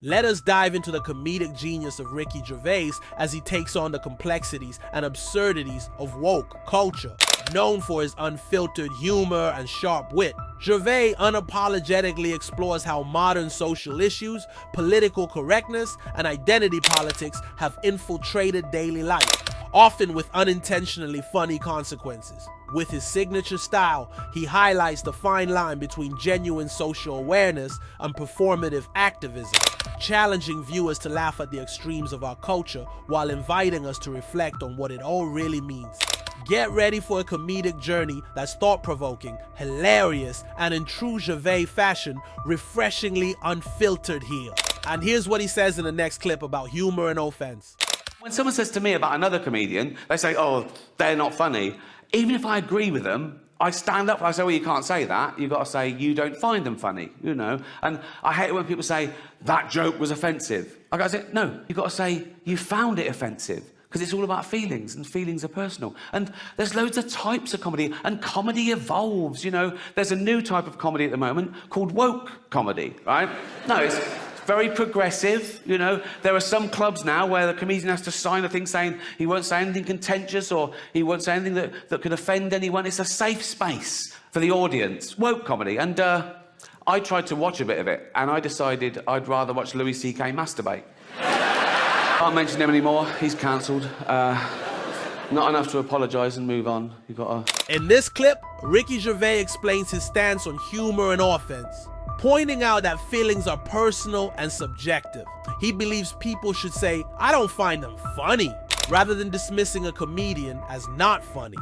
Let us dive into the comedic genius of Ricky Gervais as he takes on the complexities and absurdities of woke culture. Known for his unfiltered humor and sharp wit, Gervais unapologetically explores how modern social issues, political correctness, and identity politics have infiltrated daily life, often with unintentionally funny consequences. With his signature style, he highlights the fine line between genuine social awareness and performative activism, challenging viewers to laugh at the extremes of our culture while inviting us to reflect on what it all really means. Get ready for a comedic journey that's thought-provoking, hilarious, and in true Gervais fashion, refreshingly unfiltered here. And here's what he says in the next clip about humor and offense. When someone says to me about another comedian, they say, oh, they're not funny. Even if I agree with them, I stand up and I say, well, you can't say that. You've got to say, you don't find them funny, you know. And I hate it when people say, that joke was offensive. I got to say, no, you've got to say, you found it offensive. Because it's all about feelings, and feelings are personal. And there's loads of types of comedy, and comedy evolves, you know. There's a new type of comedy at the moment called woke comedy, right? No, it's very progressive, you know. There are some clubs now where the comedian has to sign a thing saying he won't say anything contentious or he won't say anything that could offend anyone. It's a safe space for the audience, woke comedy. And I tried to watch a bit of it, and I decided I'd rather watch Louis C.K. masturbate. Can't mention him anymore, he's cancelled. Not enough to apologise and move on. You've got to... In this clip, Ricky Gervais explains his stance on humor and offense, pointing out that feelings are personal and subjective. He believes people should say, I don't find them funny, rather than dismissing a comedian as not funny.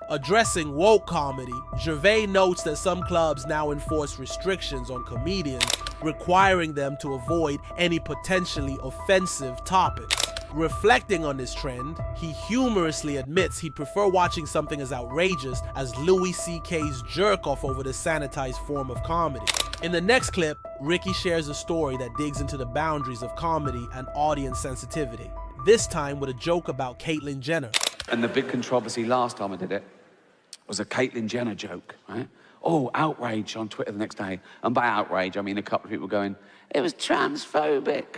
Addressing woke comedy, Gervais notes that some clubs now enforce restrictions on comedians, requiring them to avoid any potentially offensive topics. Reflecting on this trend, he humorously admits he'd prefer watching something as outrageous as Louis C.K.'s jerk-off over the sanitized form of comedy. In the next clip, Ricky shares a story that digs into the boundaries of comedy and audience sensitivity, this time with a joke about Caitlyn Jenner. And the big controversy last time I did it was a Caitlyn Jenner joke, right? Oh, outrage on Twitter the next day. And by outrage, I mean a couple of people going, it was transphobic.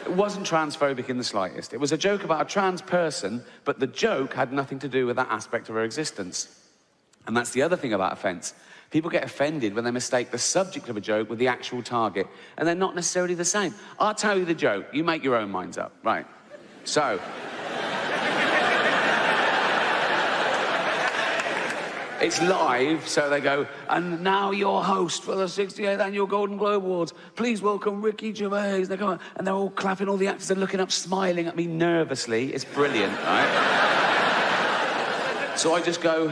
It wasn't transphobic in the slightest. It was a joke about a trans person, but the joke had nothing to do with that aspect of her existence. And that's the other thing about offence. People get offended when they mistake the subject of a joke with the actual target, and they're not necessarily the same. I'll tell you the joke. You make your own minds up. Right. So... it's live, so they go, and now your host for the 68th Annual Golden Globe Awards, please welcome Ricky Gervais. They come on, and they're all clapping, all the actors are looking up, smiling at me nervously. It's brilliant, right? So I just go,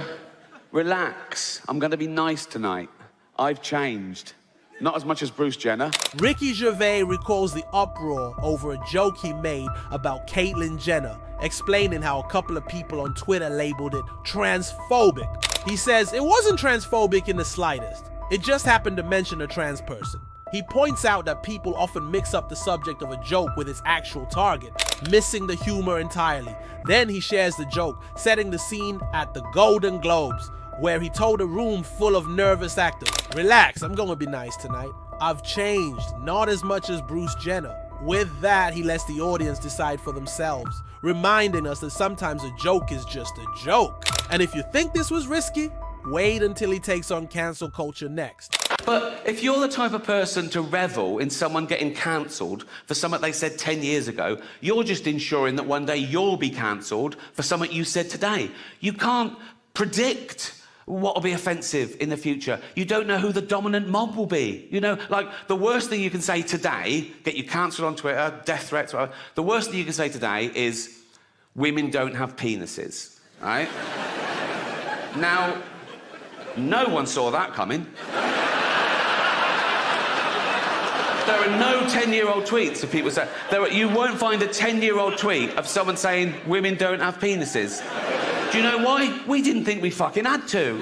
relax, I'm going to be nice tonight. I've changed. Not as much as Bruce Jenner. Ricky Gervais recalls the uproar over a joke he made about Caitlyn Jenner, explaining how a couple of people on Twitter labeled it transphobic. He says it wasn't transphobic in the slightest. It just happened to mention a trans person. He points out that people often mix up the subject of a joke with its actual target, missing the humor entirely. Then he shares the joke, setting the scene at the Golden Globes, where he told a room full of nervous actors, relax, I'm gonna be nice tonight. I've changed, not as much as Bruce Jenner. With that, he lets the audience decide for themselves, reminding us that sometimes a joke is just a joke. And if you think this was risky, wait until he takes on cancel culture next. But if you're the type of person to revel in someone getting cancelled for something they said 10 years ago, you're just ensuring that one day you'll be cancelled for something you said today. You can't predict what will be offensive in the future. You don't know who the dominant mob will be. You know, like, the worst thing you can say today, get you cancelled on Twitter, death threats, whatever, the worst thing you can say today is, women don't have penises, right? Now, no one saw that coming. There are no 10-year-old tweets of people saying... you won't find a 10-year-old tweet of someone saying women don't have penises. Do you know why? We didn't think we fucking had to.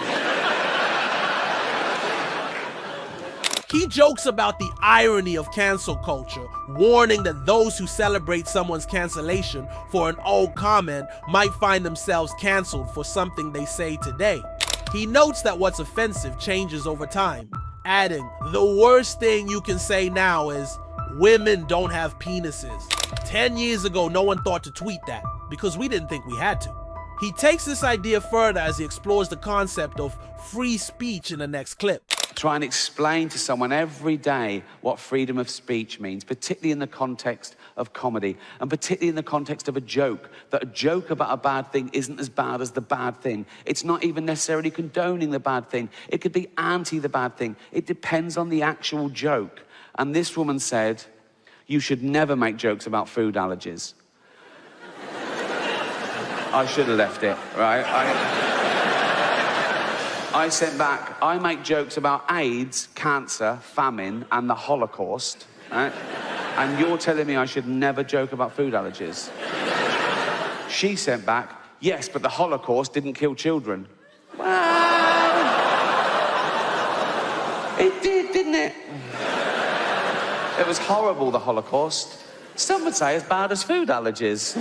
He jokes about the irony of cancel culture, warning that those who celebrate someone's cancellation for an old comment might find themselves canceled for something they say today. He notes that what's offensive changes over time, adding, the worst thing you can say now is, women don't have penises. 10 years ago, no one thought to tweet that because we didn't think we had to. He takes this idea further as he explores the concept of free speech in the next clip. Try and explain to someone every day what freedom of speech means, particularly in the context of comedy, and particularly in the context of a joke, that a joke about a bad thing isn't as bad as the bad thing. It's not even necessarily condoning the bad thing. It could be anti the bad thing. It depends on the actual joke. And this woman said, you should never make jokes about food allergies. I should have left it, right? I sent back, I make jokes about AIDS, cancer, famine, and the Holocaust, right? And you're telling me I should never joke about food allergies. She sent back, yes, but the Holocaust didn't kill children. Well, it did, didn't it? It was horrible, the Holocaust. Some would say as bad as food allergies.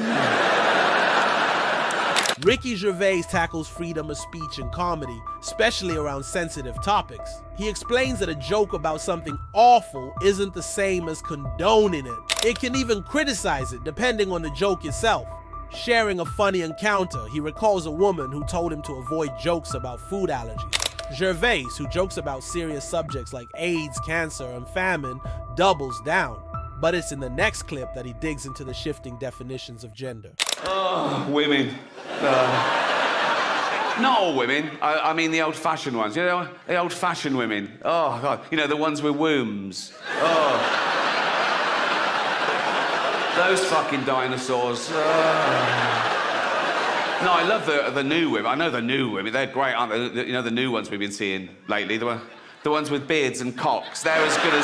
Ricky Gervais tackles freedom of speech in comedy, especially around sensitive topics. He explains that a joke about something awful isn't the same as condoning it. It can even criticize it, depending on the joke itself. Sharing a funny encounter, he recalls a woman who told him to avoid jokes about food allergies. Gervais, who jokes about serious subjects like AIDS, cancer, and famine, doubles down. But it's in the next clip that he digs into the shifting definitions of gender. Oh, women. Not all women. I mean the old-fashioned ones. You know, the old-fashioned women. Oh, God. You know, the ones with wombs. Oh. Those fucking dinosaurs. Oh. No, I love the new women. I know the new women. They're great, aren't they? You know, the new ones we've been seeing lately. The ones with beards and cocks. They're as good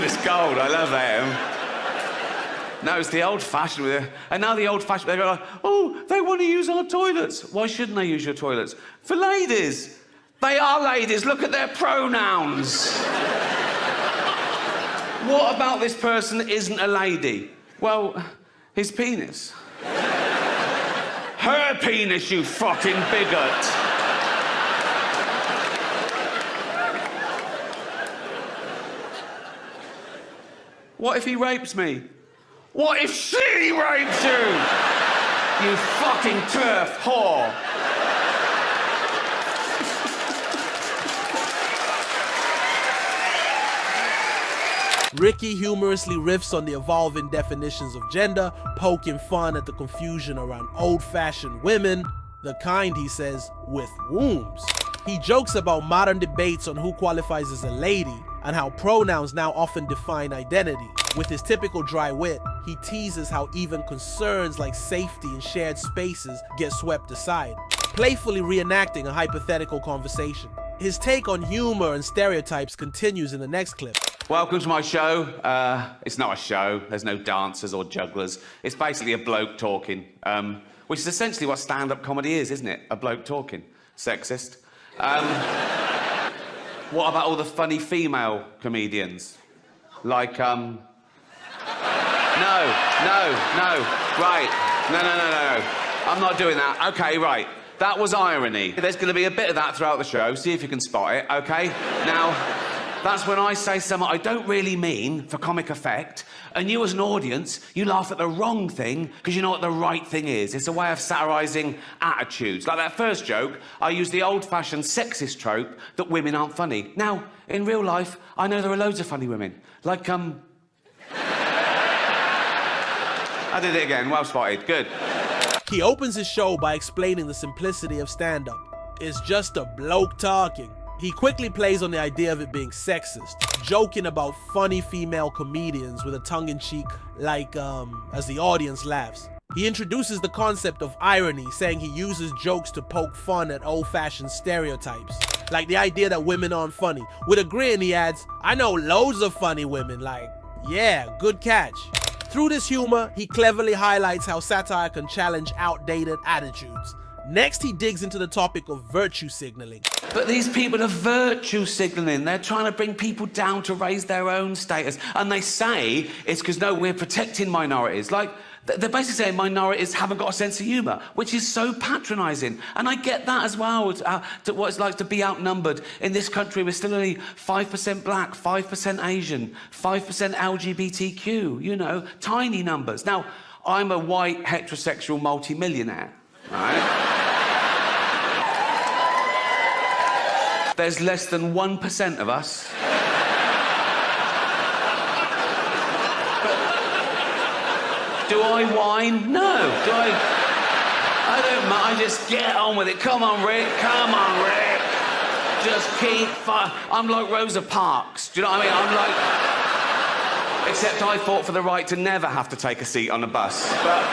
as gold. I love them. No, it's the old-fashioned with it. And now the old-fashioned, they go like, oh, they want to use our toilets. Why shouldn't they use your toilets? For ladies. They are ladies. Look at their pronouns. What about this person isn't a lady? Well, his penis. Her penis, you fucking bigot. What if he rapes me? What if she rapes you? You fucking turf whore. Ricky humorously riffs on the evolving definitions of gender, poking fun at the confusion around old-fashioned women, the kind, he says, with wombs. He jokes about modern debates on who qualifies as a lady and how pronouns now often define identity. With his typical dry wit, he teases how even concerns like safety and shared spaces get swept aside, playfully reenacting a hypothetical conversation. His take on humor and stereotypes continues in the next clip. Welcome to my show. It's not a show. There's no dancers or jugglers. It's basically a bloke talking, which is essentially what stand-up comedy is, isn't it? A bloke talking. Sexist. What about all the funny female comedians? Like, No. Right. No. I'm not doing that. Okay, right. That was irony. There's going to be a bit of that throughout the show. See if you can spot it, okay? Now, that's when I say something I don't really mean for comic effect, and you as an audience, you laugh at the wrong thing because you know what the right thing is. It's a way of satirising attitudes. Like that first joke, I used the old-fashioned sexist trope that women aren't funny. Now, in real life, I know there are loads of funny women. Like, I did it again. Well spotted. Good. He opens his show by explaining the simplicity of stand-up. It's just a bloke talking. He quickly plays on the idea of it being sexist, joking about funny female comedians with a tongue-in-cheek like, as the audience laughs. He introduces the concept of irony, saying he uses jokes to poke fun at old-fashioned stereotypes, like the idea that women aren't funny. With a grin, he adds, I know loads of funny women, like, yeah, good catch. Through this humor, he cleverly highlights how satire can challenge outdated attitudes. Next, he digs into the topic of virtue signaling. But these people are virtue signaling. They're trying to bring people down to raise their own status. And they say it's because, no, we're protecting minorities. Like, They're basically saying minorities haven't got a sense of humour, which is so patronising. And I get that as well, to what it's like to be outnumbered. In this country, we're still only 5% black, 5% Asian, 5% LGBTQ, you know, tiny numbers. Now, I'm a white, heterosexual multi-millionaire, right? There's less than 1% of us. Do I whine? No. Do I don't mind. I just get on with it. Come on, Rick. Come on, Rick. Just keep I'm like Rosa Parks. Do you know what I mean? I'm like... Except I fought for the right to never have to take a seat on a bus. But...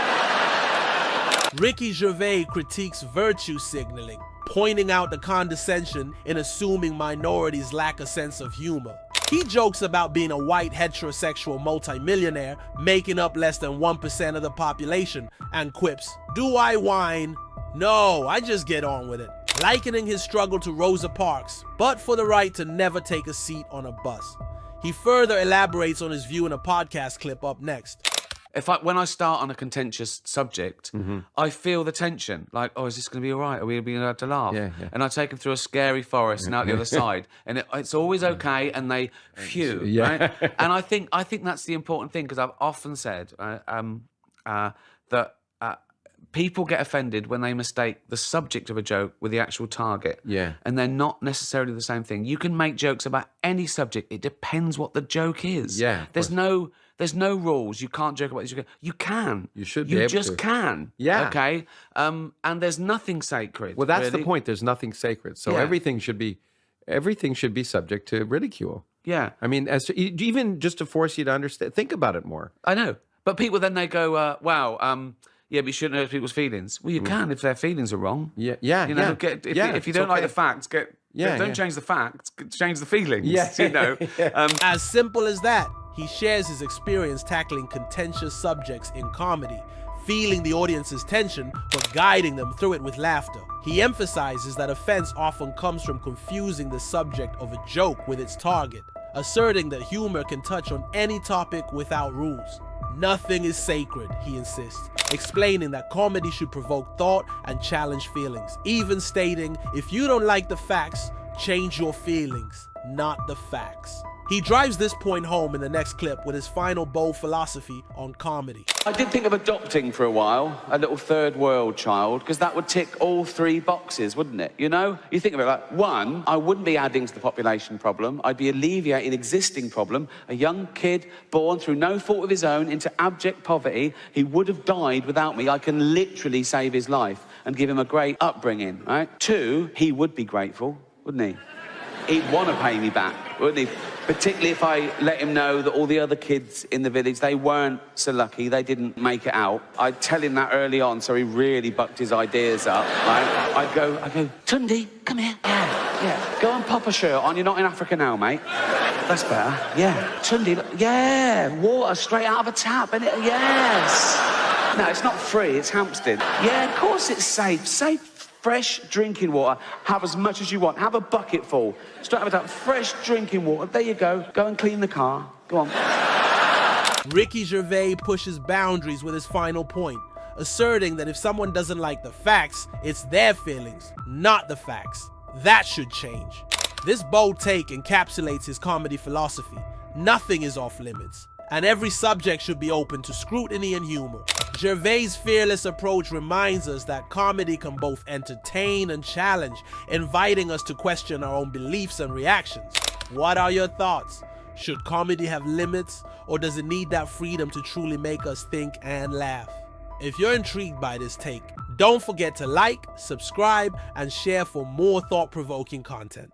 Ricky Gervais critiques virtue signaling, pointing out the condescension in assuming minorities lack a sense of humor. He jokes about being a white heterosexual multimillionaire making up less than 1% of the population and quips, "Do I whine? No, I just get on with it," likening his struggle to Rosa Parks, but for the right to never take a seat on a bus. He further elaborates on his view in a podcast clip up next. When I start on a contentious subject, I feel the tension. Like, oh, is this going to be all right? Are we going to be allowed to laugh? Yeah. And I take them through a scary forest and out the other side, and it's always okay. And they, phew, Yeah. right? And I think that's the important thing, because I've often said that people get offended when they mistake the subject of a joke with the actual target. Yeah. And they're not necessarily the same thing. You can make jokes about any subject. It depends what the joke is. Yeah. There's no rules. You can't joke about this. You can. You should be able to. You just can. Yeah. Okay? And there's nothing sacred. Well, that's really. the point. There's nothing sacred. So Yeah. everything should be subject to ridicule. Yeah. I mean, even just to force you to understand, think about it more. I know. But people then they go, wow, yeah, but you shouldn't hurt people's feelings. Well, you can if their feelings are wrong. Yeah. You know, if you don't like the facts, don't change the facts, change the feelings. Yeah. You know. As simple as that, he shares his experience tackling contentious subjects in comedy, feeling the audience's tension, but guiding them through it with laughter. He emphasizes that offense often comes from confusing the subject of a joke with its target, asserting that humor can touch on any topic without rules. Nothing is sacred, he insists, explaining that comedy should provoke thought and challenge feelings, even stating, if you don't like the facts, change your feelings, not the facts. He drives this point home in the next clip with his final bold philosophy on comedy. I did think of adopting for a while, a little third world child, because that would tick all 3 boxes, wouldn't it? You know? You think of it like, 1, I wouldn't be adding to the population problem. I'd be alleviating an existing problem. A young kid born through no fault of his own into abject poverty. He would have died without me. I can literally save his life and give him a great upbringing, right? 2, he would be grateful, wouldn't he? He'd want to pay me back, wouldn't he? Particularly if I let him know that all the other kids in the village, they weren't so lucky, they didn't make it out. I'd tell him that early on, so he really bucked his ideas up, right? I'd go, Tundi, come here. Yeah. Go and pop a shirt on, you're not in Africa now, mate. That's better. Yeah. Tundi, yeah, water straight out of a tap, innit? Yes. No, it's not free, it's Hampstead. Yeah, of course it's safe. Safe. Fresh drinking water. Have as much as you want. Have a bucket full. Straight out of that fresh drinking water. There you go. Go and clean the car. Go on. Ricky Gervais pushes boundaries with his final point, asserting that if someone doesn't like the facts, it's their feelings, not the facts. That should change. This bold take encapsulates his comedy philosophy. Nothing is off limits, and every subject should be open to scrutiny and humor. Gervais' fearless approach reminds us that comedy can both entertain and challenge, inviting us to question our own beliefs and reactions. What are your thoughts? Should comedy have limits, or does it need that freedom to truly make us think and laugh? If you're intrigued by this take, don't forget to like, subscribe, and share for more thought-provoking content.